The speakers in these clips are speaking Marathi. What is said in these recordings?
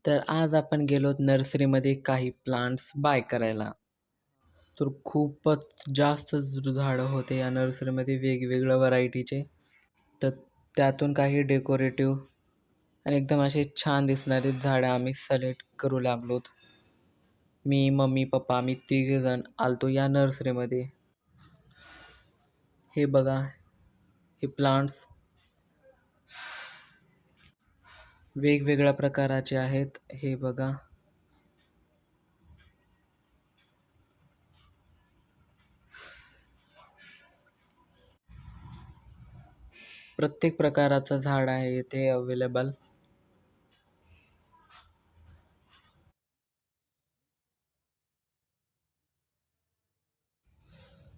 तर आज आपण गेलोत नर्सरीमध्ये काही प्लांट्स बाय करायला. तर खूपच जास्त झाडं होते या नर्सरीमध्ये वेगवेगळ्या व्हरायटीचे. तर त्यातून काही डेकोरेटिव्ह आणि एकदम असे छान दिसणारी झाडं आम्ही सिलेक्ट करू लागलोत. मी, मम्मी, पप्पा आम्ही तिघेजण आलतो या नर्सरीमध्ये. हे बघा, हे प्लांट्स वेगवेगळ्या प्रकाराचे आहेत. हे बघा. प्रत्येक प्रकाराचं झाड आहे इथे अवेलेबल.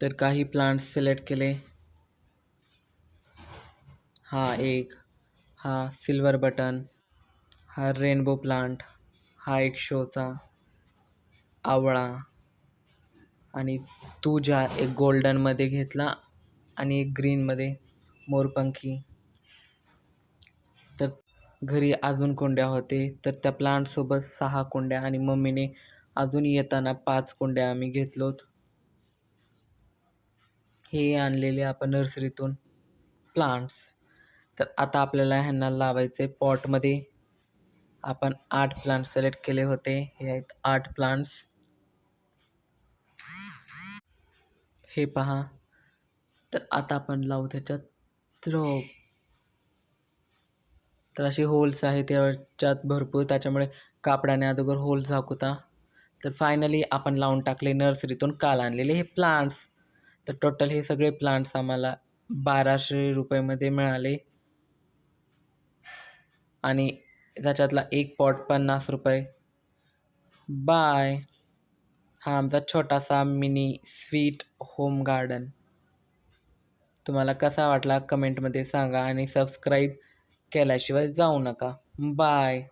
तर काही प्लांट्स सिलेक्ट केले. हा एक, हा सिल्वर बटन, हा रेनबो प्लांट, हा एक शोचा आवळा आणि तुझ्या एक गोल्डनमध्ये घेतला आणि एक ग्रीनमध्ये मोरपंखी. तर घरी अजून कुंड्या होते तर त्या प्लांटसोबत 6 कुंड्या आणि मम्मीने अजून येताना 5 कुंड्या आम्ही घेतलोत. हे आणलेले आपण नर्सरीतून प्लांट्स. तर आता आपल्याला ह्यांना लावायचे पॉटमध्ये. आपण 8 प्लांट्स सिलेक्ट केले होते. हे आहेत 8 प्लांट्स. हे पहा. तर आता आपण लावू त्याच्यात रोप. तर असे होल्स आहेत त्याच्यात भरपूर, त्याच्यामुळे कापडाने अगोदर होल्स झाकूता. तर फायनली आपण लावून टाकले नर्सरीतून काल आणलेले हे प्लांट्स. तर टोटल हे सगळे प्लांट्स आम्हाला 1200 रुपयेमध्ये मिळाले आणि त्याच्यातला एक पॉट 50 रुपये. बाय. हा आमचा छोटासा मिनी स्वीट होम गार्डन. तुम्हाला कसा वाटला कमेंटमध्ये सांगा आणि सबस्क्राईब केल्याशिवाय जाऊ नका. बाय.